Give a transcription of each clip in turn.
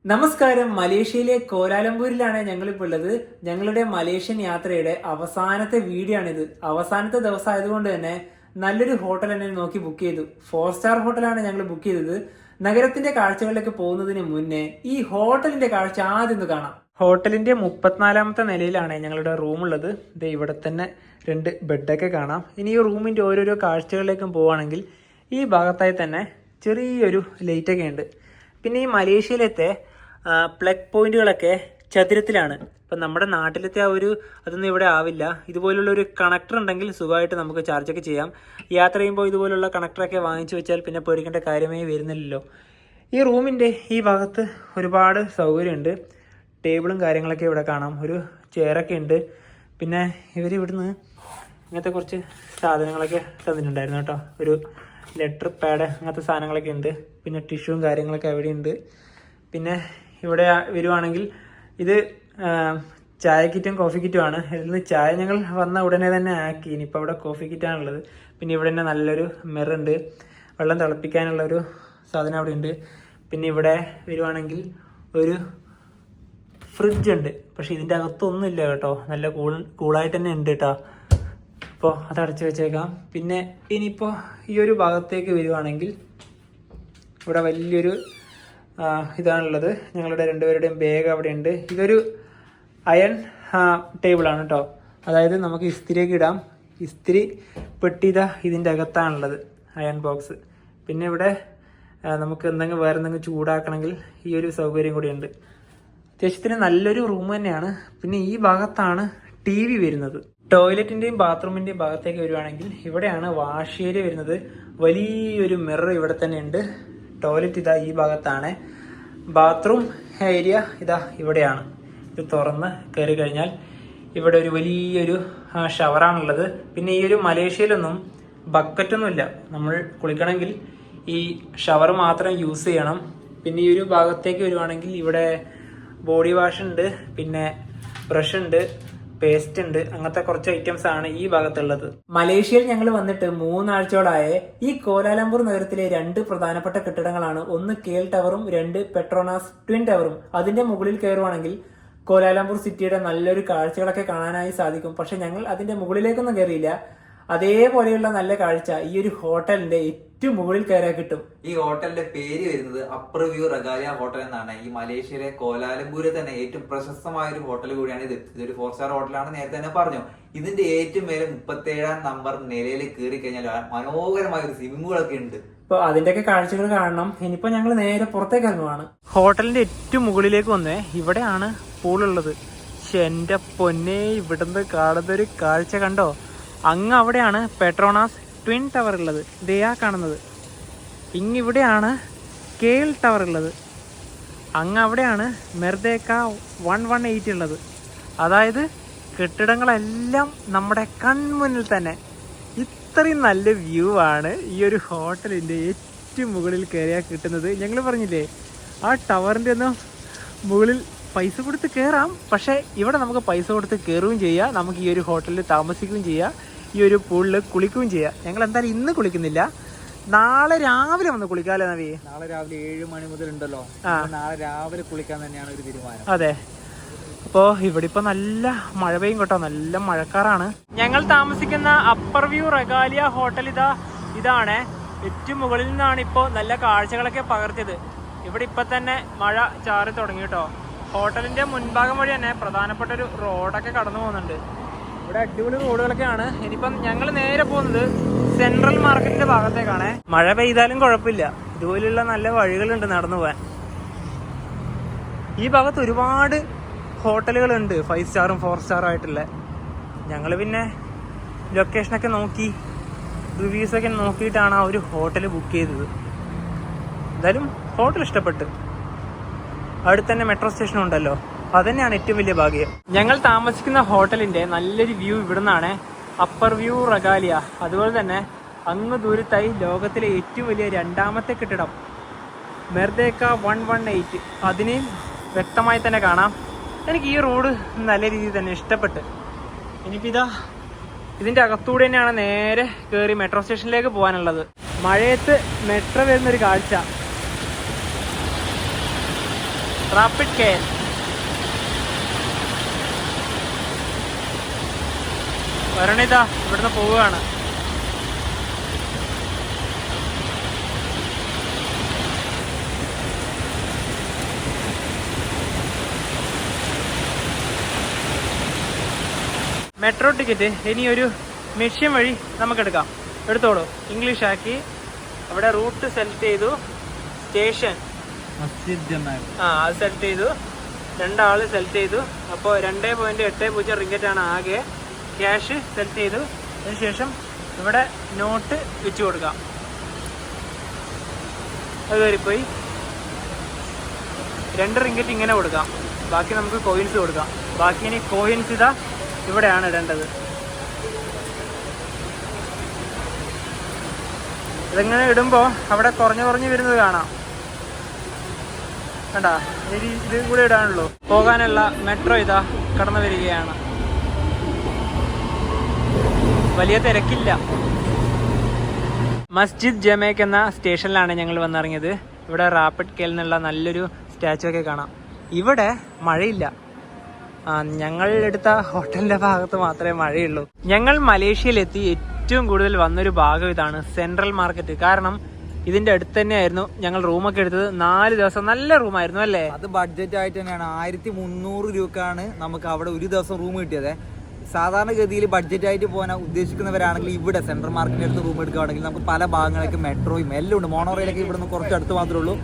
നമസ്കാരം. മലേഷ്യയിലെ കോലാലംപൂരിലാണ് ഞങ്ങളിപ്പോൾ ഉള്ളത്. ഞങ്ങളുടെ മലേഷ്യൻ യാത്രയുടെ അവസാനത്തെ വീഡിയോ ആണിത്. അവസാനത്തെ ദിവസം ആയതുകൊണ്ട് തന്നെ നല്ലൊരു ഹോട്ടൽ തന്നെ നോക്കി ബുക്ക് ചെയ്തു. 4 സ്റ്റാർ ഹോട്ടലാണ് ഞങ്ങൾ ബുക്ക് ചെയ്തത്. നഗരത്തിന്റെ കാഴ്ചകളിലേക്ക് പോകുന്നതിന് മുന്നേ ഈ ഹോട്ടലിന്റെ കാഴ്ച ആദ്യം ഒന്ന് കാണാം. ഹോട്ടലിന്റെ 34ാമത്തെ നിലയിലാണ് ഞങ്ങളുടെ റൂം ഉള്ളത്. ഇത് ഇവിടെ തന്നെ 2 ബെഡൊക്കെ കാണാം. ഇനി ഈ റൂമിന്റെ ഓരോരോ കാഴ്ചകളിലേക്കും പോവുകയാണെങ്കിൽ ഈ ഭാഗത്തായി തന്നെ ചെറിയൊരു ലൈറ്റൊക്കെ ഉണ്ട്. പിന്നെ ഈ മലേഷ്യയിലത്തെ പ്ലഗ് പോയിന്റുകളൊക്കെ ചതുരത്തിലാണ്. ഇപ്പം നമ്മുടെ നാട്ടിലത്തെ അതൊന്നും ഇവിടെ ആവില്ല. ഇതുപോലുള്ള ഒരു കണക്ടർ ഉണ്ടെങ്കിൽ സുഖമായിട്ട് നമുക്ക് ചാർജൊക്കെ ചെയ്യാം. യാത്ര ചെയ്യുമ്പോൾ ഇതുപോലുള്ള കണക്ടറൊക്കെ വാങ്ങിച്ചു വെച്ചാൽ പിന്നെ പേടിക്കേണ്ട കാര്യമേ വരുന്നില്ലല്ലോ. ഈ റൂമിൻ്റെ ഈ ഭാഗത്ത് ഒരുപാട് സൗകര്യമുണ്ട്. ടേബിളും കാര്യങ്ങളൊക്കെ ഇവിടെ കാണാം. ഒരു ചെയറൊക്കെ ഉണ്ട്. പിന്നെ ഇവിടുന്ന് ഇങ്ങനത്തെ കുറച്ച് സാധനങ്ങളൊക്കെ തന്നിട്ടുണ്ടായിരുന്നു കേട്ടോ. ഒരു ലെറ്റർ പാഡ് അങ്ങനത്തെ സാധനങ്ങളൊക്കെ ഉണ്ട്. പിന്നെ ടിഷ്യൂവും കാര്യങ്ങളൊക്കെ അവിടെ ഉണ്ട്. പിന്നെ ഇവിടെ വരുവാണെങ്കിൽ ഇത് ചായ കിറ്റും കോഫി കിറ്റുമാണ്. ഇതിൽ നിന്ന് ചായ ഞങ്ങൾ വന്ന ഉടനെ തന്നെ ആക്കി. ഇനിയിപ്പോൾ അവിടെ കോഫി കിറ്റാണുള്ളത്. പിന്നെ ഇവിടെ തന്നെ നല്ലൊരു മിററുണ്ട്. വെള്ളം തിളപ്പിക്കാനുള്ളൊരു സാധനം അവിടെ ഉണ്ട്. പിന്നെ ഇവിടെ വരുവാണെങ്കിൽ ഒരു ഫ്രിഡ്ജ് ഉണ്ട്. പക്ഷെ ഇതിൻ്റെ അകത്തൊന്നുമില്ല കേട്ടോ. നല്ല കൂളായിട്ട് തന്നെ ഉണ്ട് കേട്ടോ. അപ്പോൾ അത് അടച്ചു വെച്ചേക്കാം. പിന്നെ ഇനിയിപ്പോൾ ഈ ഒരു ഭാഗത്തേക്ക് വരുവാണെങ്കിൽ ഇവിടെ വലിയൊരു ഇതാണുള്ളത്. ഞങ്ങളുടെ 2 പേരുടെയും ബാഗ് അവിടെ ഉണ്ട്. ഇതൊരു അയൺ ടേബിളാണ് കേട്ടോ. അതായത് നമുക്ക് ഇസ്തിരിയൊക്കെ ഇടാം. ഇസ്തിരി പെട്ടി ഇതിൻ്റെ അകത്താണുള്ളത്, അയൺ ബോക്സ്. പിന്നെ ഇവിടെ നമുക്ക് വേറെ എന്തെങ്കിലും ചൂടാക്കണമെങ്കിൽ ഈ ഒരു സൗകര്യം കൂടി ഉണ്ട്. അത്യാവശ്യത്തിന് നല്ലൊരു റൂം തന്നെയാണ്. പിന്നെ ഈ ഭാഗത്താണ് TV വരുന്നത്. ടോയ്ലറ്റിൻ്റെയും ബാത്റൂമിൻ്റെയും ഭാഗത്തേക്ക് വരുവാണെങ്കിൽ ഇവിടെയാണ് വാഷ് ഏരിയ വരുന്നത്. വലിയൊരു മിറർ ഇവിടെ തന്നെ ഉണ്ട്. ടോയ്ലറ്റ് ഈ ഭാഗത്താണ്. ബാത്റൂം ഏരിയ ഇവിടെയാണ്. ഇത് തുറന്ന് കയറി കഴിഞ്ഞാൽ ഇവിടെ ഒരു വലിയൊരു ഷവറാണുള്ളത്. പിന്നെ ഈ ഒരു മലേഷ്യയിലൊന്നും ബക്കറ്റൊന്നുമില്ല. നമ്മൾ കുളിക്കണമെങ്കിൽ ഈ ഷവർ മാത്രം യൂസ് ചെയ്യണം. പിന്നെ ഈ ഒരു ഭാഗത്തേക്ക് വരുവാണെങ്കിൽ ഇവിടെ ബോഡി വാഷ് ഉണ്ട്. പിന്നെ ബ്രഷ് ഉണ്ട്, പേസ്റ്റ് ഉണ്ട്. അങ്ങനത്തെ കുറച്ച് ഐറ്റംസ് ആണ് ഈ ഭാഗത്തുള്ളത്. മലേഷ്യയിൽ ഞങ്ങൾ വന്നിട്ട് 3 ആഴ്ചയോളായ ഈ കോലാലംപൂർ നഗരത്തിലെ 2 പ്രധാനപ്പെട്ട കെട്ടിടങ്ങളാണ്. ഒന്ന് കേൽ ടവറും 2 പെട്രോണാസ് ട്വിൻ ടവറും. അതിന്റെ മുകളിൽ കയറുവാണെങ്കിൽ കോലാലംപൂർ സിറ്റിയുടെ നല്ലൊരു കാഴ്ചകളൊക്കെ കാണാനായി സാധിക്കും. പക്ഷെ ഞങ്ങൾ അതിന്റെ മുകളിലേക്കൊന്നും കയറിയില്ല. അതേപോലെയുള്ള നല്ല കാഴ്ച ഈ ഒരു ഹോട്ടലിന്റെ ഏറ്റവും മുകളിൽ കയറാൻ കിട്ടും. ഈ ഹോട്ടലിന്റെ പേര് വരുന്നത് അപ്പർ വ്യൂ റഗാലിയ ഹോട്ടൽ എന്നാണ്. ഈ മലേഷ്യയിലെ കോലാലംപൂരിൽ തന്നെ ഏറ്റവും പ്രശസ്തമായ ഒരു ഹോട്ടൽ കൂടിയാണ് ഇത്. ഇതൊരു 4 സ്റ്റാർ ഹോട്ടലാണ്, നേരത്തെ തന്നെ പറഞ്ഞു. ഇതിന്റെ ഏറ്റവും മേലെ 37ാം നമ്പർ നിലയിൽ കയറി കഴിഞ്ഞാൽ മനോഹരമായ ഒരു സ്വിമ്മിംഗ് പൂളൊക്കെ ഉണ്ട്. ഇപ്പൊ അതിന്റെയൊക്കെ കാഴ്ചകൾ കാണണം. ഇനിയിപ്പോ ഞങ്ങൾ നേരെ പുറത്തേക്ക് ഇറങ്ങുവാണ്. ഹോട്ടലിന്റെ ഏറ്റവും മുകളിലേക്ക് വന്നേ ഇവിടെയാണ് പൂളുള്ളത്. പക്ഷെ എന്റെ പൊന്നെ, ഇവിടുന്ന് കാണുന്നൊരു കാഴ്ച കണ്ടോ? അങ്ങ് അവിടെയാണ് പെട്രോണാസ് ട്വിൻ ടവർ ഉള്ളത്. ദയാ കാണുന്നത്. ഇവിടെയാണ് കേൽ ടവർ ഉള്ളത്. അങ്ങ് അവിടെയാണ് മെർദേക്ക 118 ഉള്ളത്. അതായത് കെട്ടിടങ്ങളെല്ലാം നമ്മുടെ കൺമുന്നിൽ തന്നെ. ഇത്രയും നല്ല വ്യൂ ആണ് ഈ ഒരു ഹോട്ടലിൻ്റെ ഏറ്റവും മുകളിൽ കയറിയാൽ കിട്ടുന്നത്. ഞങ്ങൾ പറഞ്ഞില്ലേ, ആ ടവറിൻ്റെ ഒന്നും മുകളിൽ പൈസ കൊടുത്ത് കയറാം. പക്ഷേ ഇവിടെ നമുക്ക് പൈസ കൊടുത്ത് കയറുകയും ചെയ്യാം. നമുക്ക് ഈ ഒരു ഹോട്ടലിൽ താമസിക്കുകയും ചെയ്യാം. ഈ ഒരു പൂളിൽ കുളിക്കുകയും ചെയ്യാം. ഞങ്ങൾ എന്തായാലും ഇന്ന് കുളിക്കുന്നില്ല. നാളെ രാവിലെ വന്ന് കുളിക്കാമല്ലോ നവി. നാളെ രാവിലെ 7 മണി മുതൽ ഉണ്ടല്ലോ. നാളെ രാവിലെ കുളിക്കാൻ തന്നെയാണ് ഒരു തീരുമാനം. അതെ. അപ്പോൾ ഇവിടെ ഇപ്പോൾ നല്ല മഴ പെയ്യും കേട്ടോ. നല്ല മഴക്കാറാണ്. ഞങ്ങൾ താമസിക്കുന്ന അപ്പർ വ്യൂ റഗാലിയ ഹോട്ടൽ ഇതാണ്. ഏറ്റവും മുകളിൽ നിന്നാണ് ഇപ്പോൾ നല്ല കാഴ്ചകളൊക്കെ പകർത്തിയത്. ഇവിടെ ഇപ്പം തന്നെ മഴ ചാറി തുടങ്ങി കേട്ടോ. ഹോട്ടലിന്റെ മുൻഭാഗം വഴി തന്നെ പ്രധാനപ്പെട്ട ഒരു റോഡൊക്കെ കടന്നു പോകുന്നുണ്ട്. ഇവിടെ അടിപൊളി റോഡുകളൊക്കെയാണ്. ഇനിയിപ്പം ഞങ്ങൾ നേരെ പോകുന്നത് സെൻട്രൽ മാർക്കറ്റിന്റെ ഭാഗത്തേക്കാണ്. മഴ പെയ്താലും കുഴപ്പമില്ല, ഇതുപോലെയുള്ള നല്ല വഴികളുണ്ട് നടന്നു പോകാൻ. ഈ ഭാഗത്ത് ഒരുപാട് ഹോട്ടലുകളുണ്ട്, 5 സ്റ്റാറും 4 സ്റ്റാറും ആയിട്ടുള്ള. ഞങ്ങൾ പിന്നെ ലൊക്കേഷനൊക്കെ നോക്കി റിവ്യൂസൊക്കെ നോക്കിയിട്ടാണ് ആ ഒരു ഹോട്ടൽ ബുക്ക് ചെയ്തത്. എന്തായാലും ഹോട്ടൽ ഇഷ്ടപ്പെട്ട്. അടുത്ത് തന്നെ മെട്രോ സ്റ്റേഷൻ ഉണ്ടല്ലോ, അതന്നെയാണ് ഏറ്റവും വലിയ ഭാഗ്യം. ഞങ്ങൾ താമസിക്കുന്ന ഹോട്ടലിന്റെ നല്ലൊരു വ്യൂ ഇവിടുന്നാണ്. Upper view Regalia. അതുപോലെ തന്നെ അങ്ങ് ദൂരത്തായി ലോകത്തിലെ ഏറ്റവും വലിയ 2ാമത്തെ കെട്ടിടം മെർദേക്ക 118. അതിനെയും വ്യക്തമായി തന്നെ കാണാം. എനിക്ക് ഈ റോഡ് നല്ല രീതിയിൽ തന്നെ ഇഷ്ടപ്പെട്ട്. ഇനിയിപ്പോൾ ഇതിന്റെ അകത്തൂടെ തന്നെയാണ് നേരെ കയറി മെട്രോ സ്റ്റേഷനിലേക്ക് പോകാനുള്ളത്. മഴയത്ത് മെട്രോ വരുന്നൊരു കാഴ്ച റാപ്പിഡ് കെയർ. വരണിതാ ഇവിടുന്ന് പോവുകയാണ്. മെട്രോ ടിക്കറ്റ് ഇനി ഒരു മെഷീൻ വഴി നമുക്കെടുക്കാം. എടുത്തോളൂ. ഇംഗ്ലീഷ് ആക്കി അവിടെ റൂട്ട് സെലക്ട് ചെയ്തു. സ്റ്റേഷൻ അത് സെലക്ട് ചെയ്തു. 2 ആള് സെലക്ട് ചെയ്തു. അപ്പോൾ 2.80 റിങ്കറ്റാണ് ആകെ. ക്യാഷ് സെലക്ട് ചെയ്തു. അതിനുശേഷം ഇവിടെ നോട്ട് വെച്ച് കൊടുക്കാം. അത് കയറിപ്പോയി. 2 റിങ്കറ്റ് ഇങ്ങനെ കൊടുക്കാം. ബാക്കി നമുക്ക് കോയിൻസ് കൊടുക്കാം. ബാക്കി ഇനി കോയിൻസ് ഇതാ ഇവിടെയാണ് ഇടേണ്ടത്. ഇതിങ്ങനെ ഇടുമ്പോൾ അവിടെ കുറഞ്ഞു വരുന്നത് കാണാം. കണ്ടാ, ഇത് കൂടെ ഇടാനുള്ളൂ. പോകാനുള്ള മെട്രോ ഇതാ കടന്നു വരികയാണ്. വലിയ തിരക്കില്ല. മസ്ജിദ് ജമേക്ക് എന്ന സ്റ്റേഷനിലാണ് ഞങ്ങൾ വന്നിറങ്ങിയത്. ഇവിടെ റാപ്പിഡ് കെയിൽ നിന്നുള്ള നല്ലൊരു സ്റ്റാച്ചു ഒക്കെ കാണാം. ഇവിടെ മഴയില്ല. ഞങ്ങൾ എടുത്ത ഹോട്ടലിന്റെ ഭാഗത്ത് മാത്രമേ മഴയുള്ളൂ. ഞങ്ങൾ മലേഷ്യയിലെത്തി ഏറ്റവും കൂടുതൽ വന്നൊരു ഭാഗം ഇതാണ്, സെൻട്രൽ മാർക്കറ്റ്. കാരണം ഇതിന്റെ അടുത്ത് തന്നെയായിരുന്നു ഞങ്ങൾ റൂമൊക്കെ എടുത്തത്. 4 ദിവസം നല്ല റൂമായിരുന്നു അല്ലേ? അത് ബഡ്ജറ്റ് ആയിട്ട് തന്നെയാണ്. 1300 രൂപക്കാണ് നമുക്ക് അവിടെ ഒരു ദിവസം റൂം കിട്ടിയത്. സാധാരണഗതിയിൽ ബഡ്ജറ്റ് ആയിട്ട് പോകാൻ ഉദ്ദേശിക്കുന്നവരാണെങ്കിൽ ഇവിടെ സെൻട്രൽ മാർക്കറ്റിന്റെ അടുത്ത് റൂം എടുക്കുകയാണെങ്കിൽ നമുക്ക് പല ഭാഗങ്ങളിലേക്ക് മെട്രോയും എല്ലാം ഉണ്ട്. മോണോറയിലൊക്കെ ഇവിടെ നിന്ന് കുറച്ച് അടുത്ത് മാത്രമേ ഉള്ളൂ,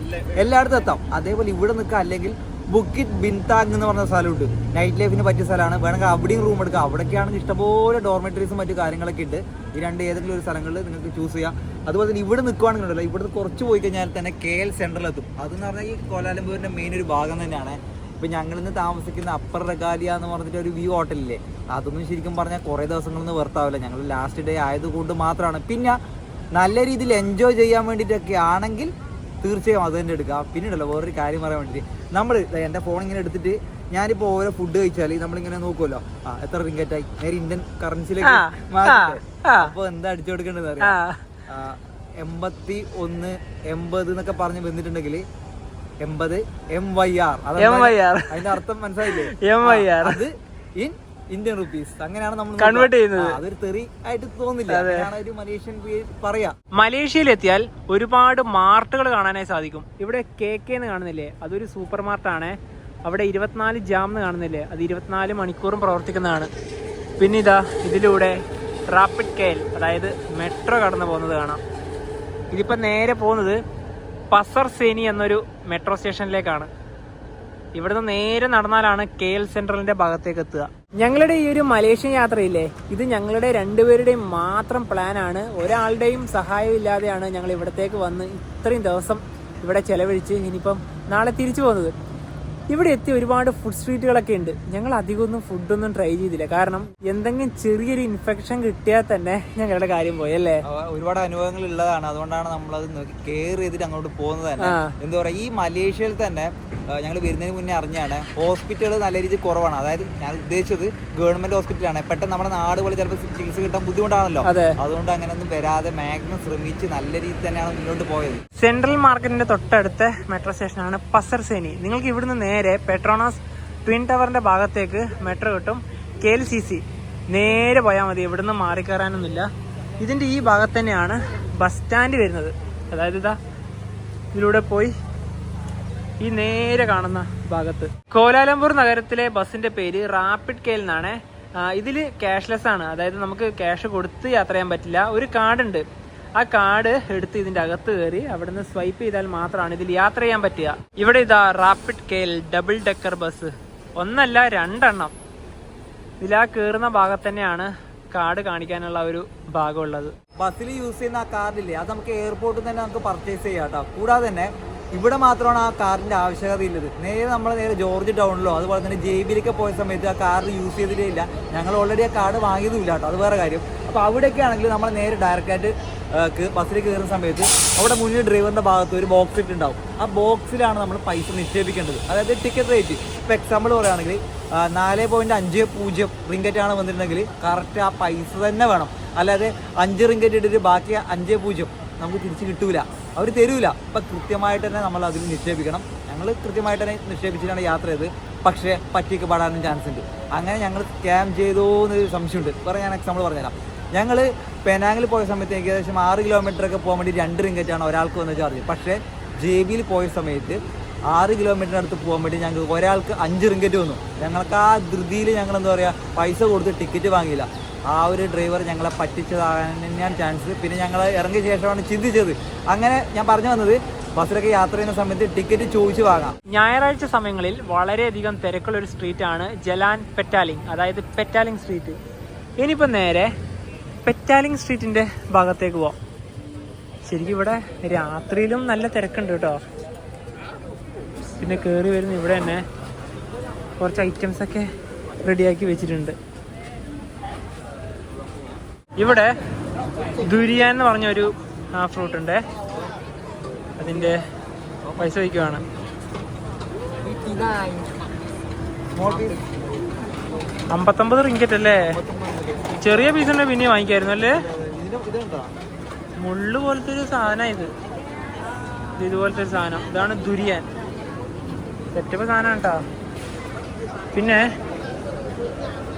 എല്ലായിടത്തും എത്താം. അതേപോലെ ഇവിടെ നിൽക്കുക. അല്ലെങ്കിൽ ബുക്കിറ്റ് ബിൻതാങ് എന്ന് പറഞ്ഞ സ്ഥലമുണ്ട്, നൈറ്റ് ലൈഫിന് പറ്റിയ സ്ഥലമാണ്. വേണമെങ്കിൽ അവിടെയും റൂം എടുക്കാം. അവിടേക്കാണെങ്കിൽ ഇഷ്ടംപോലെ ഡോർമെറ്ററീസും മറ്റു കാര്യങ്ങളൊക്കെ ഉണ്ട്. ഈ ഏതെങ്കിലും ഒരു സ്ഥലങ്ങളിൽ നിങ്ങൾക്ക് ചൂസ് ചെയ്യാം. അതുപോലെ തന്നെ ഇവിടെ നിൽക്കുകയാണെന്നുണ്ടല്ലോ, ഇവിടുന്ന് കുറച്ച് പോയി കഴിഞ്ഞാൽ തന്നെ KL സെൻട്രലെത്തും. അതെന്ന് പറഞ്ഞാൽ ഈ കോലാലംപൂരിന്റെ മെയിൻ ഒരു ഭാഗം തന്നെയാണ്. ഇപ്പം ഞങ്ങളിന്ന് താമസിക്കുന്ന അപ്പർ റഗാലിയ എന്ന് പറഞ്ഞിട്ട് ഒരു വ്യൂ ഹോട്ടലില്ലേ, അതൊന്നും ശരിക്കും പറഞ്ഞാൽ കുറേ ദിവസങ്ങളൊന്നും വെറുത്താവില്ല. ഞങ്ങൾ ലാസ്റ്റ് ഡേ ആയതുകൊണ്ട് മാത്രമാണ്. പിന്നെ നല്ല രീതിയിൽ എൻജോയ് ചെയ്യാൻ വേണ്ടിയിട്ടൊക്കെ ആണെങ്കിൽ തീർച്ചയായും അത് തന്നെ എടുക്കാം. പിന്നെ ഉണ്ടല്ലോ വേറൊരു കാര്യം പറയാൻ വേണ്ടിയിട്ട്, നമ്മൾ എൻ്റെ ഫോൺ ഇങ്ങനെ എടുത്തിട്ട് ഞാനിപ്പോൾ ഓരോ ഫുഡ് കഴിച്ചാൽ നമ്മളിങ്ങനെ നോക്കുമല്ലോ, എത്ര റിങ്കറ്റായി, നേരെ ഇന്ത്യൻ കറൻസിയിലേക്ക് മാറ്റി. അപ്പോൾ എന്താ അടിച്ചു കൊടുക്കേണ്ടത് അറിയാം? 81 80 എന്നൊക്കെ പറഞ്ഞ് വന്നിട്ടുണ്ടെങ്കിൽ 80 MYR. അതിന്റെ അർത്ഥം മനസ്സിലായില്ലേ? അത് ഇൻ ഇന്ത്യൻ റുപ്പീസ്. അങ്ങനെയാണ് നമ്മൾ കൺവേർട്ട് ചെയ്യുന്നത്. അതൊരു തെറി ആയിട്ട് തോന്നില്ല. അങ്ങനെയാണ് ഒരു മലേഷ്യൻ പറയാ. മലേഷ്യയിലെത്തിയാൽ ഒരുപാട് മാർട്ടുകൾ കാണാനായി സാധിക്കും. ഇവിടെ KK എന്ന് കാണുന്നില്ലേ, അതൊരു സൂപ്പർ മാർട്ടാണ്. അവിടെ 24 ജാം എന്ന് കാണുന്നില്ലേ, അത് 24 മണിക്കൂറും പ്രവർത്തിക്കുന്നതാണ്. പിന്നെ ഇതാ ഇതിലൂടെ റാപ്പിഡ് കെയിൽ, അതായത് മെട്രോ കടന്നു പോകുന്നത് കാണാം. ഇതിപ്പോൾ നേരെ പോകുന്നത് പസർ സേനി എന്നൊരു മെട്രോ സ്റ്റേഷനിലേക്കാണ്. ഇവിടുന്ന് നേരെ നടന്നാലാണ് KL സെൻട്രലിന്റെ ഭാഗത്തേക്ക് എത്തുക. ഞങ്ങളുടെ ഈ ഒരു മലേഷ്യൻ യാത്രയില്ലേ, ഇത് ഞങ്ങളുടെ 2 പേരുടെയും മാത്രം പ്ലാനാണ്. ഒരാളുടെയും സഹായം ഇല്ലാതെയാണ് ഞങ്ങൾ ഇവിടത്തേക്ക് വന്ന് ഇത്രയും ദിവസം ഇവിടെ ചെലവഴിച്ച് ഇനിയിപ്പം നാളെ തിരിച്ചു പോകുന്നത്. ഇവിടെ എത്തി ഒരുപാട് ഫുഡ് സ്ട്രീറ്റുകളൊക്കെ ഉണ്ട്. ഞങ്ങൾ അധികമൊന്നും ഫുഡൊന്നും ട്രൈ ചെയ്തില്ല. കാരണം എന്തെങ്കിലും ചെറിയൊരു ഇൻഫെക്ഷൻ കിട്ടിയാൽ തന്നെ ഞങ്ങളുടെ കാര്യം പോയി അല്ലേ. ഒരുപാട് അനുഭവങ്ങൾ ഉള്ളതാണ്. അതുകൊണ്ടാണ് നമ്മളത് കെയർ ചെയ്തിട്ട് അങ്ങോട്ട് പോകുന്നത് തന്നെ. എന്താ പറയാ, ഈ മലേഷ്യയിൽ തന്നെ ഞങ്ങൾ വരുന്നതിന് മുന്നേ അറിഞ്ഞാണ് ഹോസ്പിറ്റലുകൾ നല്ല രീതിയിൽ കുറവാണ്. അതായത് ഞാൻ ഉദ്ദേശിച്ചത് ഗവൺമെന്റ് ഹോസ്പിറ്റലാണ്. പെട്ടെന്ന് നമ്മുടെ നാട് പോലെ ചിലപ്പോൾ ചികിത്സ കിട്ടാൻ ബുദ്ധിമുട്ടാണല്ലോ. അതുകൊണ്ട് അങ്ങനെയൊന്നും വരാതെ മാക്സിമം ശ്രമിച്ച് നല്ല രീതിയിൽ തന്നെയാണ് മുന്നോട്ട് പോയത്. സെൻട്രൽ മാർക്കറ്റിന്റെ തൊട്ടടുത്ത മെട്രോ സ്റ്റേഷനാണ് പസർ സേനി. നിങ്ങൾക്ക് ഇവിടുന്ന് നേരെ പെട്രോണാസ് ട്വിൻ ടവറിന്റെ ഭാഗത്തേക്ക് മെട്രോ കിട്ടും. KLCC നേരെ പോയാൽ മതി. ഇവിടുന്ന് മാറിക്കയറാനൊന്നുമില്ല. ഇതിന്റെ ഈ ഭാഗത്ത് തന്നെയാണ് ബസ് സ്റ്റാൻഡ് വരുന്നത്. അതായത് ഇതാ ഇതിലൂടെ പോയി ഈ നേരെ കാണുന്ന ഭാഗത്ത്. കോലാലംപൂർ നഗരത്തിലെ ബസിന്റെ പേര് റാപ്പിഡ് കെയിൽ എന്നാണ്. ഇതിൽ ക്യാഷ്ലെസ് ആണ്. അതായത് നമുക്ക് ക്യാഷ് കൊടുത്ത് യാത്ര ചെയ്യാൻ പറ്റില്ല. ഒരു കാർഡുണ്ട്. ആ കാർഡ് എടുത്ത് ഇതിന്റെ അകത്ത് കയറി അവിടുന്ന് സ്വൈപ്പ് ചെയ്താൽ മാത്രമാണ് ഇതിൽ യാത്ര ചെയ്യാൻ പറ്റുക. ഇവിടെ ഇതാ റാപ്പിഡ് കെയിൽ ഡബിൾ ഡെക്കർ ബസ്, 1 അല്ല 2 എണ്ണം. ഇതിലാ കയറുന്ന ഭാഗത്ത് തന്നെയാണ് കാർഡ് കാണിക്കാനുള്ള ഒരു ഭാഗമുള്ളത്. ബസ്സിൽ യൂസ് ചെയ്യുന്ന ആ കാർഡില്ലേ, അത് നമുക്ക് എയർപോർട്ടിൽ തന്നെ നമുക്ക് പർച്ചേസ് ചെയ്യാം കേട്ടോ. കൂടാതെ തന്നെ ഇവിടെ മാത്രമാണ് ആ കാർഡിന്റെ ആവശ്യകത ഉള്ളത്. നേരെ ജോർജ് ടൗണിലോ അതുപോലെ തന്നെ JBയിലൊക്കെ പോയ സമയത്ത് ആ കാർഡ് യൂസ് ചെയ്തിട്ടേ ഇല്ല. ഞങ്ങൾ ഓൾറെഡി ആ കാർഡ് വാങ്ങിയതുമില്ല കേട്ടോ, അത് വേറെ കാര്യം. അപ്പോൾ അവിടെയൊക്കെ ആണെങ്കിൽ നമ്മൾ നേരെ ഡയറക്റ്റായിട്ട് ബസ്സിൽ കയറുന്ന സമയത്ത് അവിടെ മുന്നിൽ ഡ്രൈവറിന്റെ ഭാഗത്ത് ഒരു ബോക്സ് ഇട്ടുണ്ടാവും. ആ ബോക്സിലാണ് നമ്മൾ പൈസ നിക്ഷേപിക്കേണ്ടത്. അതായത് ടിക്കറ്റ് റേറ്റ് ഇപ്പോൾ എക്സാമ്പിൾ പറയുകയാണെങ്കിൽ 4.50 റിങ്കറ്റാണ് വന്നിട്ടുണ്ടെങ്കിൽ കറക്റ്റ് ആ പൈസ തന്നെ വേണം. അല്ലാതെ 5 റിങ്കറ്റ് ഇട്ടിട്ട് ബാക്കി 5.0 നമുക്ക് തിരിച്ച് കിട്ടൂല, അവർ തരൂല. അപ്പം കൃത്യമായിട്ട് തന്നെ നമ്മൾ അതിൽ നിക്ഷേപിക്കണം. ഞങ്ങൾ ഞങ്ങൾ കൃത്യമായിട്ട് തന്നെ നിക്ഷേപിച്ചിട്ടാണ് യാത്ര ചെയ്തത്. പക്ഷേ പറ്റിക്കപ്പെടാനും ചാൻസ് ഉണ്ട്. അങ്ങനെ ഞങ്ങൾ സ്കാം ചെയ്തോ എന്നൊരു സംശയമുണ്ട്. വേറെ ഞാൻ എക്സാമ്പിൾ പറഞ്ഞുതരാം. ഞങ്ങൾ പെനാങ്ങിൽ പോയ സമയത്ത് ഏകദേശം 6 കിലോമീറ്ററൊക്കെ പോകാൻ വേണ്ടി 2 റിങ്കറ്റാണ് ഒരാൾക്ക് വന്ന ചാർജ്. പക്ഷേ JBയിൽ പോയ സമയത്ത് 6 കിലോമീറ്ററിനടുത്ത് പോകാൻ വേണ്ടി ഞങ്ങൾക്ക് ഒരാൾക്ക് 5 റിങ്കറ്റ് വന്നു. ഞങ്ങൾക്ക് ആ ധൃതിയിൽ ഞങ്ങൾ എന്താ പറയുക, പൈസ കൊടുത്ത് ടിക്കറ്റ് വാങ്ങിയില്ല. ആ ഒരു ഡ്രൈവർ ഞങ്ങളെ പറ്റിച്ചതാകാൻ തന്നെയാണ് ചാൻസ്. പിന്നെ ഞങ്ങൾ ഇറങ്ങിയ ശേഷമാണ് ചിന്തിച്ചത്. അങ്ങനെ ഞാൻ പറഞ്ഞു വന്നത്, ബസ്സിലൊക്കെ യാത്ര ചെയ്യുന്ന സമയത്ത് ടിക്കറ്റ് ചോദിച്ചു വാങ്ങാം. ഞായറാഴ്ച സമയങ്ങളിൽ വളരെയധികം തിരക്കുള്ള ഒരു സ്ട്രീറ്റാണ് ജലാൻ പെറ്റാലിംഗ്, അതായത് പെറ്റാലിംഗ് സ്ട്രീറ്റ്. ഇനിയിപ്പോൾ നേരെ പെറ്റാലിംഗ് സ്ട്രീറ്റിൻ്റെ ഭാഗത്തേക്ക് പോവാം. ശരിക്കും ഇവിടെ രാത്രിയിലും നല്ല തിരക്കുണ്ട് കേട്ടോ. പിന്നെ കയറി വരുന്ന ഇവിടെ തന്നെ കുറച്ച് ഐറ്റംസൊക്കെ റെഡിയാക്കി വെച്ചിട്ടുണ്ട്. ഇവിടെ ദുരിയാൻ എന്ന് പറഞ്ഞൊരു ഫ്രൂട്ട് ഉണ്ട്. അതിൻ്റെ പൈസ വയ്ക്കുവാണ്. 59 റിങ്കറ്റ് അല്ലേ? ചെറിയ പീസ് ഉണ്ടെങ്കിൽ പിന്നെ വാങ്ങിക്കായിരുന്നു അല്ലേ? മുള്ളു പോലത്തെ ഒരു സാധനം ഇത് ഇതുപോലത്തെ ഒരു സാധനം. ഇതാണ് ദുരിയാൻ. സെറ്റപ്പ് സാധനം കേട്ടോ. പിന്നെ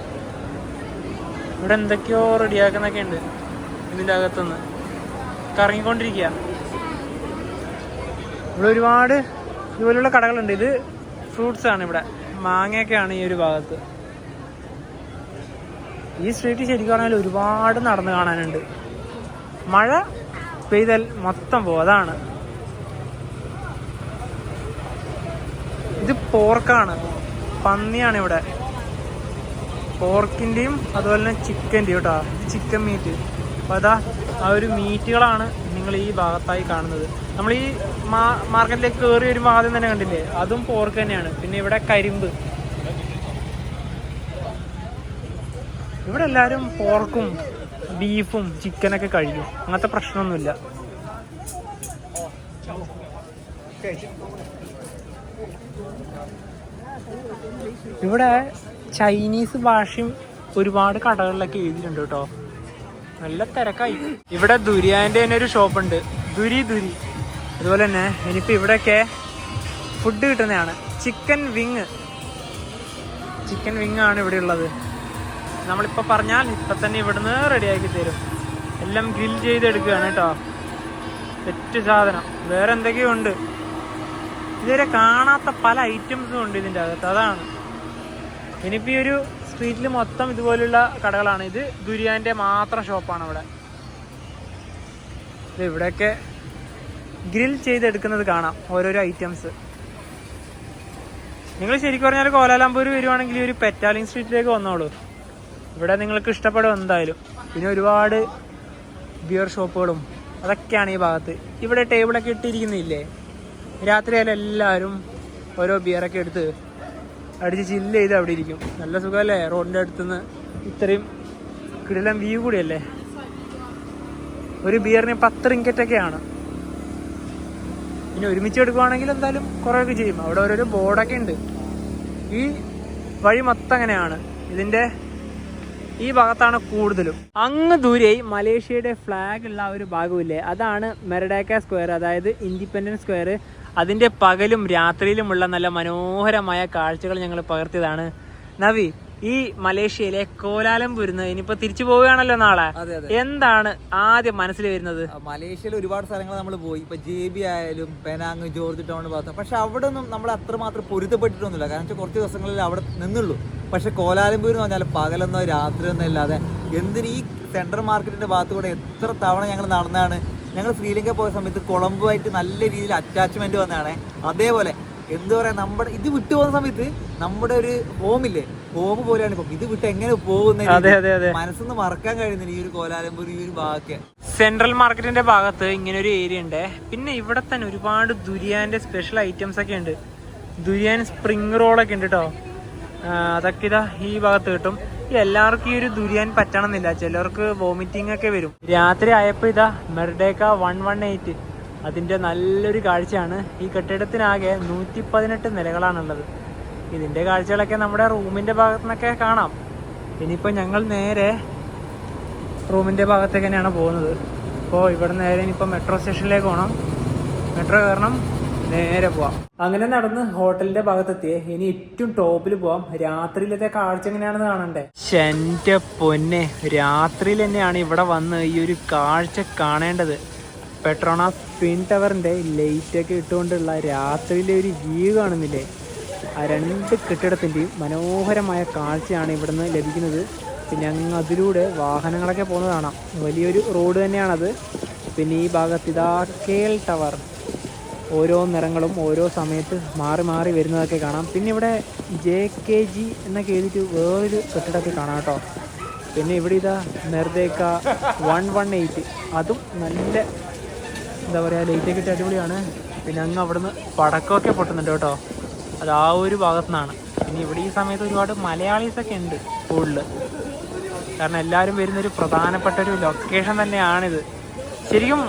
ഇവിടെ എന്തൊക്കെയോ റെഡിയാക്കുന്നൊക്കെ ഉണ്ട്. ഇതിൻ്റെ അകത്തുനിന്ന് കറങ്ങിക്കൊണ്ടിരിക്കുക. ഇവിടെ ഒരുപാട് ഇതുപോലുള്ള കടകളുണ്ട്. ഇത് ഫ്രൂട്ട്സ് ആണ്. ഇവിടെ മാങ്ങയൊക്കെയാണ് ഈ ഒരു ഭാഗത്ത്. ഈ സ്ട്രീറ്റ് ശരിക്കും പറഞ്ഞാൽ ഒരുപാട് നടന്ന് കാണാനുണ്ട്. മഴ പെയ്താൽ മൊത്തം പോകും. അതാണ്. ഇത് പോർക്കാണ്, പന്നിയാണ് ഇവിടെ. പോർക്കിൻ്റെയും അതുപോലെ തന്നെ ചിക്കൻ്റെയും കേട്ടോ. ഇത് ചിക്കൻ മീറ്റ്. അപ്പോൾ അതാ ആ ഒരു മീറ്റുകളാണ് നിങ്ങൾ ഈ ഭാഗത്തായി കാണുന്നത്. നമ്മൾ ഈ മാർക്കറ്റിലേക്ക് കയറി വരുമ്പോൾ ആദ്യം തന്നെ കണ്ടില്ലേ, അതും പോർക്ക് തന്നെയാണ്. പിന്നെ ഇവിടെ കരിമ്പ്. ഇവിടെ എല്ലാവരും പോർക്കും ബീഫും ചിക്കനൊക്കെ കഴിക്കും. അങ്ങനത്തെ പ്രശ്നമൊന്നുമില്ല. ഇവിടെ ചൈനീസ് ഭാഷയും ഒരുപാട് കടകളിലൊക്കെ എഴുതിയിട്ടുണ്ട് കേട്ടോ. നല്ല തിരക്കായി. ഇവിടെ ദുരിയാൻ്റെ തന്നെ ഒരു ഷോപ്പുണ്ട്, ദുരി. അതുപോലെ തന്നെ ഇനിയിപ്പോൾ ഇവിടെയൊക്കെ ഫുഡ് കിട്ടുന്നതാണ്. ചിക്കൻ വിങ് ആണ് ഇവിടെ ഉള്ളത്. നമ്മളിപ്പോൾ പറഞ്ഞാൽ ഇപ്പം തന്നെ ഇവിടുന്ന് റെഡിയാക്കി തരും. എല്ലാം ഗ്രിൽ ചെയ്തെടുക്കുകയാണ് കേട്ടോ. സെറ്റ് സാധനം. വേറെ എന്തൊക്കെയോ ഉണ്ട്. ഇതുവരെ കാണാത്ത പല ഐറ്റംസും ഉണ്ട് ഇതിൻ്റെ അകത്ത്. അതാണ്. ഇനിയിപ്പോൾ ഈ ഒരു സ്ട്രീറ്റിൽ മൊത്തം ഇതുപോലുള്ള കടകളാണ്. ഇത് ദുരിയാൻ്റെ മാത്രം ഷോപ്പാണ് ഇവിടെ. ഇവിടെയൊക്കെ ഗ്രിൽ ചെയ്തെടുക്കുന്നത് കാണാം, ഓരോരോ ഐറ്റംസ്. നിങ്ങൾ ശരിക്കും പറഞ്ഞാൽ കോലാലംപൂർ വരുവാണെങ്കിൽ ഒരു പെറ്റാലിംഗ് സ്ട്രീറ്റിലേക്ക് വന്നോളൂ. ഇവിടെ നിങ്ങൾക്ക് ഇഷ്ടപ്പെടും എന്തായാലും. പിന്നെ ഒരുപാട് ബിയർ ഷോപ്പുകളും അതൊക്കെയാണ് ഈ ഭാഗത്ത്. ഇവിടെ ടേബിളൊക്കെ ഇട്ടിരിക്കുന്നില്ലേ, രാത്രിയായാലും എല്ലാവരും ഓരോ ബിയറൊക്കെ എടുത്ത് അടിച്ച് ചില്ല് ചെയ്ത് അവിടെ ഇരിക്കും. നല്ല സുഖമല്ലേ? റോഡിൻ്റെ അടുത്തുനിന്ന് ഇത്രയും കിടിലം വ്യൂ കൂടിയല്ലേ. ഒരു ബിയറിന് 10 റിങ്കറ്റൊക്കെയാണ്. ഇനി ഒരുമിച്ച് എടുക്കുവാണെങ്കിൽ എന്തായാലും കുറേയൊക്കെ ചെയ്യും. അവിടെ ഓരോരോ ബോർഡൊക്കെ ഉണ്ട്. ഈ വഴി മൊത്തം അങ്ങനെയാണ്. ഇതിൻ്റെ ഈ ഭാഗത്താണ് കൂടുതലും. അങ്ങ് ദൂരെയായി മലേഷ്യയുടെ ഫ്ലാഗ് ഉള്ള ഒരു ഭാഗമില്ലേ, അതാണ് മെർഡേക്ക സ്ക്വയർ, അതായത് ഇൻഡിപെൻഡൻസ് സ്ക്വയർ. അതിൻ്റെ പകലും രാത്രിയിലുമുള്ള നല്ല മനോഹരമായ കാഴ്ചകൾ ഞങ്ങൾ പകർത്തിയതാണ്. നവി, ഈ മലേഷ്യയിലെ കോലാലംപൂരിൽ നിന്ന് ഇനിയിപ്പോൾ തിരിച്ചു പോവുകയാണല്ലോ നാളെ, എന്താണ് ആദ്യം മനസ്സിൽ വരുന്നത്? മലേഷ്യയിൽ ഒരുപാട് സ്ഥലങ്ങൾ നമ്മൾ പോയി. ഇപ്പൊ JB ആയാലും പെനാങ്, ജോർജ് ടൗൺ ഭാഗത്ത്. പക്ഷെ അവിടെ ഒന്നും നമ്മൾ അത്രമാത്രം പൊരുത്തപ്പെട്ടിട്ടൊന്നുമില്ല. കാരണം വെച്ചാൽ കുറച്ച് ദിവസങ്ങളിൽ അവിടെ നിന്നുള്ളൂ. പക്ഷെ കോലാലംപൂർ എന്ന് പറഞ്ഞാൽ പകലെന്നോ രാത്രിയൊന്നോ ഇല്ലാതെ എന്തിന് ഈ സെൻട്രൽ മാർക്കറ്റിന്റെ ഭാഗത്ത് കൂടെ എത്ര തവണ ഞങ്ങൾ നടന്നതാണ്. ഞങ്ങൾ ശ്രീലങ്ക പോയ സമയത്ത് കൊളംബുമായിട്ട് നല്ല രീതിയിൽ അറ്റാച്ച്മെന്റ് വന്നതാണ്. അതേപോലെ എന്താ പറയാ, നമ്മുടെ ഇത് വിട്ടു പോകുന്ന സമയത്ത് നമ്മുടെ ഒരു ഹോമില്ലേ, ഹോം പോലെയാണ് ഇപ്പം. ഇത് വിട്ട് എങ്ങനെ പോകുന്ന മനസ്സൊന്ന് മറക്കാൻ കഴിയുന്നില്ല ഈ ഒരു കോലാലംപൂർ, ഈ ഒരു ഭാഗമൊക്കെ. സെൻട്രൽ മാർക്കറ്റിന്റെ ഭാഗത്ത് ഇങ്ങനെ ഒരു ഏരിയ ഉണ്ട്. പിന്നെ ഇവിടെ തന്നെ ഒരുപാട് ദുരിയാന്റെ സ്പെഷ്യൽ ഐറ്റംസ് ഒക്കെ ഉണ്ട്. ദുരിയാൻ സ്പ്രിംഗ് റോളൊക്കെ ഉണ്ട് കേട്ടോ. അതൊക്കെ ഇതാ ഈ ഭാഗത്ത് കിട്ടും. എല്ലാവർക്കും ഈ ഒരു ദുരിയാൻ പറ്റണമെന്നില്ല, ചിലർക്ക് വോമിറ്റിംഗ് ഒക്കെ വരും. രാത്രി ആയപ്പോൾ ഇതാ മെർഡേക്ക 118, അതിൻ്റെ നല്ലൊരു കാഴ്ചയാണ്. ഈ കെട്ടിടത്തിനാകെ 118 നിലകളാണുള്ളത്. ഇതിൻ്റെ കാഴ്ചകളൊക്കെ നമ്മുടെ റൂമിൻ്റെ ഭാഗത്തു നിന്നൊക്കെ കാണാം. ഇനിയിപ്പോൾ ഞങ്ങൾ നേരെ റൂമിൻ്റെ ഭാഗത്തേക്ക് തന്നെയാണ് പോകുന്നത്. അപ്പോൾ ഇവിടെ നേരെ ഇനിയിപ്പോൾ മെട്രോ സ്റ്റേഷനിലേക്ക് പോകണം. മെട്രോ കയറണം, നേരെ പോവാം. അങ്ങനെ നടന്ന് ഹോട്ടലിന്റെ ഭാഗത്തെത്തിയേ. ഇനി ഏറ്റവും ടോപ്പിൽ പോവാം. രാത്രിയിലത്തെ കാഴ്ച എങ്ങനെയാണെന്ന് കാണണ്ടേ. എന്റെ പൊന്നെ, രാത്രിയിൽ തന്നെയാണ് ഇവിടെ വന്ന് ഈ ഒരു കാഴ്ച കാണേണ്ടത്. പെട്രോണാസ് ട്വിൻ ടവറിന്റെ ലൈറ്റ് ഒക്കെ ഇട്ടുകൊണ്ടുള്ള രാത്രിയിലെ ഒരു വ്യൂ കാണുന്നില്ലേ. ആ 2 കെട്ടിടത്തിന്റെയും മനോഹരമായ കാഴ്ചയാണ് ഇവിടുന്ന് ലഭിക്കുന്നത്. പിന്നെ അങ്ങ് അതിലൂടെ വാഹനങ്ങളൊക്കെ പോകുന്നത് കാണാം. വലിയൊരു റോഡ് തന്നെയാണത്. പിന്നെ ഈ ഭാഗത്ത് ഇതാ KL ടവർ, ഓരോ നിറങ്ങളും ഓരോ സമയത്ത് മാറി മാറി വരുന്നതൊക്കെ കാണാം. പിന്നെ ഇവിടെ JKG എന്നൊക്കെ എഴുതിയിട്ട് വേറൊരു കെട്ടിടമൊക്കെ കാണാം കേട്ടോ. പിന്നെ ഇവിടെ ഇതാ മെർദേക്ക 118, അതും നല്ല എന്താ പറയുക ലൈറ്റൊക്കെ ഇട്ട് അടിപൊളിയാണ്. പിന്നെ അങ്ങ് അവിടുന്ന് പടക്കമൊക്കെ പൊട്ടുന്നുണ്ട് കേട്ടോ. അത് ആ ഒരു ഭാഗത്തു നിന്നാണ്. പിന്നെ ഇവിടെ ഈ സമയത്ത് ഒരുപാട് മലയാളീസൊക്കെ ഉണ്ട് കൂടുതൽ. കാരണം എല്ലാവരും വരുന്നൊരു പ്രധാനപ്പെട്ട ഒരു ലൊക്കേഷൻ തന്നെയാണിത്. ശരിക്കും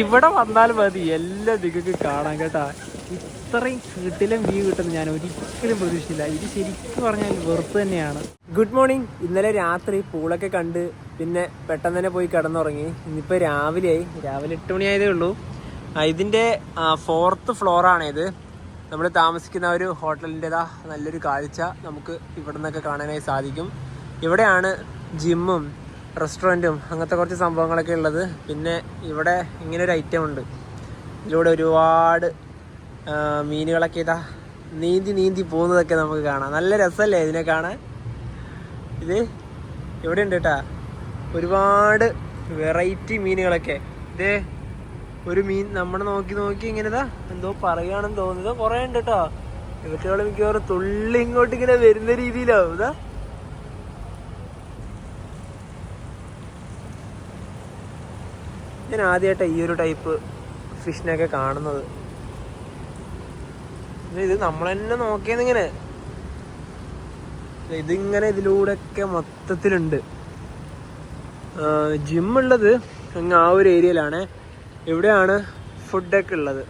ഇവിടെ വന്നാൽ മതി എല്ലാ ദിക്കും കാണാൻ കേട്ടാ. ഇത്രയും കിട്ടിലും വ്യൂ കിട്ടുന്നത് ഞാൻ ഒരിക്കലും പ്രതീക്ഷിച്ചില്ല. ഇത് ശരിക്കും പറഞ്ഞാൽ വെറുത്ത് തന്നെയാണ്. Good morning. ഇന്നലെ രാത്രി പൂളൊക്കെ കണ്ട് പിന്നെ പെട്ടെന്ന് തന്നെ പോയി കിടന്നുറങ്ങി. ഇന്നിപ്പോൾ രാവിലെ 8 മണിയായതേ ഉള്ളൂ. ഇതിൻ്റെ 4th ഫ്ലോറാണ് ഇത്. നമ്മൾ താമസിക്കുന്ന ഒരു ഹോട്ടലിൻ്റെതാ നല്ലൊരു കാഴ്ച നമുക്ക് ഇവിടെ നിന്നൊക്കെ കാണാനായി സാധിക്കും. ഇവിടെയാണ് ജിമ്മും റെസ്റ്റോറൻറ്റും അങ്ങനത്തെ കുറച്ച് സംഭവങ്ങളൊക്കെ ഉള്ളത്. പിന്നെ ഇവിടെ ഇങ്ങനെ ഒരു ഐറ്റം ഉണ്ട്. ഇതിലൂടെ ഒരുപാട് മീനുകളൊക്കെ ഇതാ നീന്തി പോകുന്നതൊക്കെ നമുക്ക് കാണാം. നല്ല രസമല്ലേ ഇതിനെ കാണാൻ. ഇത് ഇവിടെ ഉണ്ട് കേട്ടാ ഒരുപാട് വെറൈറ്റി മീനുകളൊക്കെ. ഇത് ഒരു മീൻ നമ്മളെ നോക്കി ഇങ്ങനെതാ എന്തോ പറയുകയാണെന്ന് തോന്നുന്നത്. കുറേ ഉണ്ട് കേട്ടോ. ഇവറ്റകൾ മിക്കവാറും തുള്ളി ഇങ്ങോട്ട് ഇങ്ങനെ വരുന്ന രീതിയിലാവും. ഇതാ ഞാൻ ആദ്യമായിട്ടാണ് ഈ ഒരു ടൈപ്പ് ഫിഷിനെയൊക്കെ കാണുന്നത്. ഇത് നമ്മൾ തന്നെ നോക്കിയെന്നിങ്ങനെ ഇതിങ്ങനെ ഇതിലൂടെയൊക്കെ മൊത്തത്തിലുണ്ട്. ജിമ്മുള്ളത് അങ്ങ് ആ ഒരു ഏരിയയിലാണ്. ഇവിടെയാണ് ഫുഡൊക്കെ ഉള്ളത്.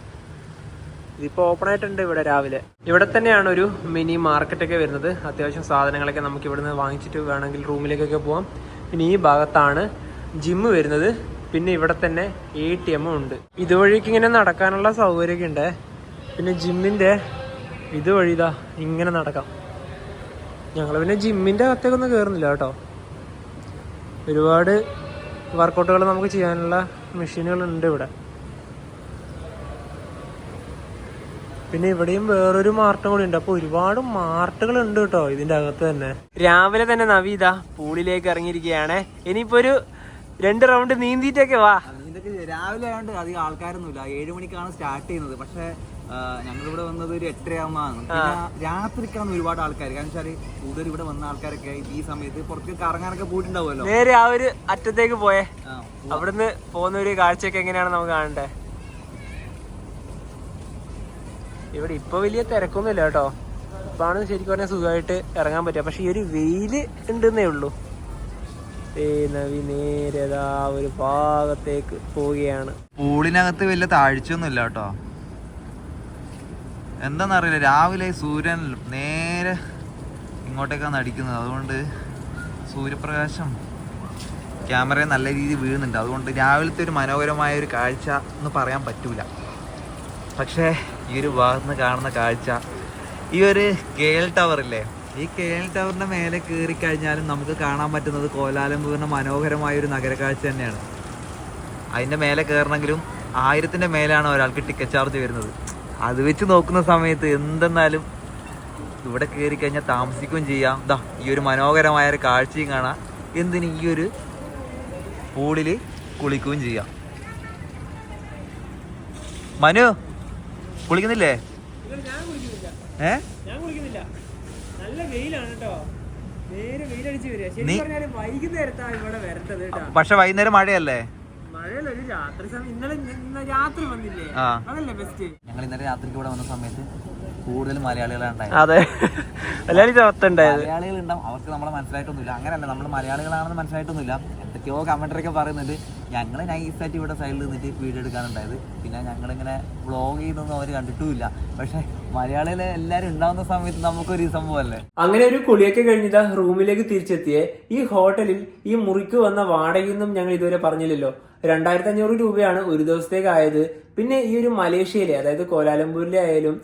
ഇതിപ്പോൾ ഓപ്പൺ ആയിട്ടുണ്ട് ഇവിടെ രാവിലെ. ഇവിടെ തന്നെയാണ് ഒരു മിനി മാർക്കറ്റൊക്കെ വരുന്നത്. അത്യാവശ്യം സാധനങ്ങളൊക്കെ നമുക്ക് ഇവിടുന്ന് വാങ്ങിച്ചിട്ട് വേണമെങ്കിൽ റൂമിലേക്കൊക്കെ പോവാം. പിന്നെ ഈ ഭാഗത്താണ് ജിമ്മ് വരുന്നത്. പിന്നെ ഇവിടെ തന്നെ ATM ഉണ്ട്. ഇതുവഴിക്ക് ഇങ്ങനെ നടക്കാനുള്ള സൗകര്യമൊക്കെ ഉണ്ട്. പിന്നെ ജിമ്മിൻ്റെ ഇതുവഴി ഇതാ ഇങ്ങനെ നടക്കാം. ഞങ്ങൾ പിന്നെ ജിമ്മിൻ്റെ അകത്തേക്കൊന്നും കയറുന്നില്ല കേട്ടോ. ഒരുപാട് വർക്കൗട്ടുകൾ നമുക്ക് ചെയ്യാനുള്ള മെഷീനുകളുണ്ട് ഇവിടെ. പിന്നെ ഇവിടെയും വേറൊരു മാർട്ടും കൂടി ഉണ്ട്. അപ്പോൾ ഒരുപാട് മാർട്ടുകൾ ഉണ്ട് കേട്ടോ ഇതിൻ്റെ അകത്ത് തന്നെ. രാവിലെ തന്നെ നവീത പൂളിലേക്ക് ഇറങ്ങിയിരിക്കുകയാണ്. ഇനിയിപ്പോൾ ഒരു 2 റൗണ്ട് നീന്തിയിട്ടൊക്കെ വാ. നീന്തൊക്കെ രാവിലെ ആയതുകൊണ്ട് അധികം ആൾക്കാരൊന്നുമില്ല. 7 മണിക്കാണ് സ്റ്റാർട്ട് ചെയ്യുന്നത്. പക്ഷേ ഞങ്ങളിവിടെ വന്നത് ഒരു 8:30 ആകുമ്പോഴാണ്. പിന്നെ രാത്രിക്കാണ് ഒരുപാട് ആൾക്കാർ. കാരണം വെച്ചാൽ കൂടുതൽ ഇവിടെ വന്ന ആൾക്കാരൊക്കെ ഈ സമയത്ത് പുറത്ത് കറങ്ങാനൊക്കെ പോയിട്ടുണ്ടാവുമല്ലോ. നേരെ ആ ഒരു അറ്റത്തേക്ക് പോയേ. അവിടുന്ന് പോകുന്ന ഒരു കാഴ്ചയൊക്കെ എങ്ങനെയാണ് നമുക്ക് കാണണ്ടേ. ഇവിടെ ഇപ്പൊ വലിയ തിരക്കൊന്നുമില്ല കേട്ടോ. ഇപ്പാണ് ശരിക്കും പറഞ്ഞാൽ സുഖമായിട്ട് ഇറങ്ങാൻ പറ്റുക. പക്ഷെ ഈ ഒരു വെയില് ഉണ്ടെന്നേ ഉള്ളൂ. നവി നേരെ ഒരു ഭാഗത്തേക്ക് പോവുകയാണ്. പൂളിനകത്ത് വലിയ താഴ്ചയൊന്നുമില്ല കേട്ടോ. എന്താന്നറിയില്ല, രാവിലെ സൂര്യൻ നേരെ ഇങ്ങോട്ടേക്കാണ് അടിക്കുന്നത്. അതുകൊണ്ട് സൂര്യപ്രകാശം ക്യാമറയിൽ നല്ല രീതിയിൽ വീഴുന്നുണ്ട്. അതുകൊണ്ട് രാവിലത്തെ ഒരു മനോഹരമായ ഒരു കാഴ്ച എന്ന് പറയാൻ പറ്റൂല. പക്ഷേ ഈ ഒരു ഭാഗത്ത് നിന്ന് കാണുന്ന കാഴ്ച, ഈ ഒരു KL ടവർ ഇല്ലേ, ഈ KL ടവറിൻ്റെ മേലെ കയറി കഴിഞ്ഞാലും നമുക്ക് കാണാൻ പറ്റുന്നത് കോലാലംപൂരിൻ്റെ മനോഹരമായ ഒരു നഗരക്കാഴ്ച തന്നെയാണ്. അതിൻ്റെ മേലെ കയറണമെങ്കിലും 1000-ൻ്റെ മേലാണ് ഒരാൾക്ക് ടിക്കറ്റ് ചാർജ് വരുന്നത്. അത് വെച്ച് നോക്കുന്ന സമയത്ത് എന്തെന്നാലും ഇവിടെ കയറി കഴിഞ്ഞാൽ താമസിക്കുകയും ചെയ്യാം. ദാ ഈ ഒരു മനോഹരമായ ഒരു കാഴ്ചയും കാണാം. എന്തിന് ഈ ഒരു പൂളിൽ കുളിക്കുകയും ചെയ്യാം. മനു കുളിക്കുന്നില്ലേ? ഞാൻ കുളിക്കുന്നില്ല. നല്ല വെയിലാണ് കേട്ടോ. നേരെ വെയിലടിച്ച് വരിക. ശരിക്കും പറഞ്ഞാൽ വൈകുന്നേരത്താണ് ഇവിടെ വരേണ്ടത് കേട്ടോ. പക്ഷെ വൈകുന്നേരം മഴയല്ലേ? മഴയല്ല, ഒരു രാത്രി സമയം. ഇന്നലെ രാത്രി വന്നില്ലേ, അതല്ലേ ബെസ്റ്റ്. ഞങ്ങൾ ഇന്നലെ രാത്രിക്ക് ഇവിടെ വന്ന സമയത്ത് കൂടുതൽ മലയാളികളാണ്. അതെ, മലയാളികൾ ഉണ്ടാവും. അവർക്ക് നമ്മളെ മനസ്സിലായിട്ടൊന്നുമില്ല. അങ്ങനെയല്ല, നമ്മൾ മലയാളികളാണെന്ന് മനസ്സിലായിട്ടൊന്നുമില്ല. എന്തൊക്കെയോ കമന്ററി ഒക്കെ പറയുന്നുണ്ട്. ഞങ്ങൾ നൈസായിട്ട് ഇവിടെ സൈഡിൽ നിന്നിട്ട് വീഡിയോ എടുക്കാനുണ്ടായത്. പിന്നെ ഞങ്ങളിങ്ങനെ വ്ളോഗ് ചെയ്തൊന്നും അവർ കണ്ടിട്ടുമില്ല. പക്ഷെ മലയാളികളെ എല്ലാവരും ഉണ്ടാവുന്ന സമയത്ത് നമുക്കൊരു സംഭവമല്ലേ. അങ്ങനെ ഒരു കുളിയൊക്കെ കഴിഞ്ഞിട്ട് റൂമിലേക്ക് തിരിച്ചെത്തിയേ ഈ ഹോട്ടലിൽ ഈ മുറിക്ക് വന്ന വാടകയൊന്നും ഞങ്ങൾ ഇതുവരെ പറഞ്ഞില്ലല്ലോ. 2500 രൂപയാണ് ഒരു ദിവസത്തേക്ക് ആയത്. പിന്നെ ഈ ഒരു മലേഷ്യയിലെ, അതായത് കോലാലംപൂരിലെ ആയാലും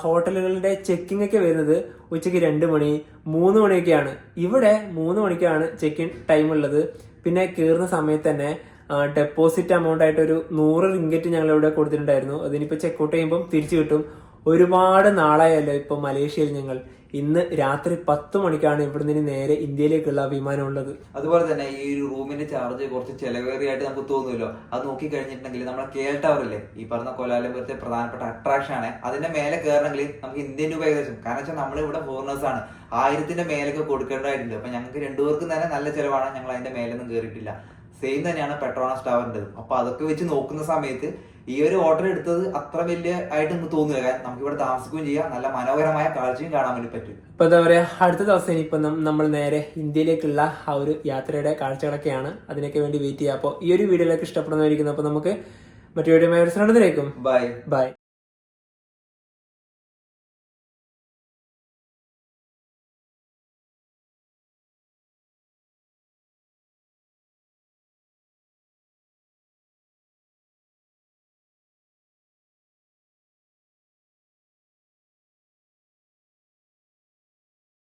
ഹോട്ടലുകളുടെ ചെക്കിംഗ് ഒക്കെ വരുന്നത് ഉച്ചയ്ക്ക് 2 മണി 3 മണിയൊക്കെയാണ്. ഇവിടെ 3 മണിക്കാണ് ചെക്ക് ഇൻ ടൈം ഉള്ളത്. പിന്നെ കയറുന്ന സമയത്ത് തന്നെ ഡെപ്പോസിറ്റ് എമൗണ്ട് ആയിട്ട് ഒരു 100 റിങ്കറ്റ് ഞങ്ങൾ ഇവിടെ കൊടുത്തിട്ടുണ്ടായിരുന്നു. അതിനിപ്പോൾ ചെക്കൗട്ട് ചെയ്യുമ്പോൾ തിരിച്ചു കിട്ടും. ഒരുപാട് നാളായല്ലോ ഇപ്പൊ മലേഷ്യയിൽ ഞങ്ങൾ. ഇന്ന് രാത്രി 10 മണിക്കാണ് ഇവിടെ നിന്ന് നേരെ ഇന്ത്യയിലേക്കുള്ള വിമാനം ഉള്ളത്. അതുപോലെ തന്നെ ഈ ഒരു റൂമിന്റെ ചാർജ് കുറച്ച് ചെലവേറിയായിട്ട് നമുക്ക് തോന്നുമല്ലോ. അത് നോക്കി കഴിഞ്ഞിട്ടുണ്ടെങ്കിൽ നമ്മുടെ KL ടവർ ഇല്ലേ, ഈ പറഞ്ഞ കോലാലംപൂരത്തെ പ്രധാനപ്പെട്ട അട്രാക്ഷൻ ആണ്. അതിന്റെ മേലെ കയറണമെങ്കിൽ നമുക്ക് ഇന്ത്യൻ രൂപ ഏകദേശം, കാരണം വെച്ചാൽ നമ്മൾ ഇവിടെ ഫോറിനേഴ്സ് ആണ്, 1000ന്റെ മേലൊക്കെ കൊടുക്കേണ്ടതായിട്ടുണ്ട്. അപ്പൊ ഞങ്ങൾക്ക് 2 പേർക്കും തന്നെ നല്ല ചെലവാണ്. ഞങ്ങൾ അതിന്റെ മേലൊന്നും കയറിയിട്ടില്ല. സെയിം തന്നെയാണ് പെട്രോണസ് ടവറിന്റെ. അപ്പൊ അതൊക്കെ വെച്ച് നോക്കുന്ന സമയത്ത് ഈ ഒരു ഹോട്ടൽ എടുത്തത് അത്ര വലിയ ആയിട്ട് നമുക്ക് തോന്നുക. കാരണം നമുക്ക് ഇവിടെ താമസിക്കുകയും ചെയ്യാം, നല്ല മനോഹരമായ കാഴ്ചയും കാണാൻ വേണ്ടി പറ്റും. ഇപ്പൊ എന്താ പറയാ, അടുത്ത ദിവസം ഇനിയിപ്പോ നമ്മൾ നേരെ ഇന്ത്യയിലേക്കുള്ള ആ ഒരു യാത്രയുടെ കാഴ്ചകളൊക്കെയാണ്. അതിനൊക്കെ വേണ്ടി വെയിറ്റ് ചെയ്യാം. അപ്പോൾ ഈ ഒരു വീഡിയോയിലേക്ക് ഇഷ്ടപ്പെടുന്നതായിരിക്കുന്നു. അപ്പൊ നമുക്ക് മറ്റു വീഡിയോ ബൈ.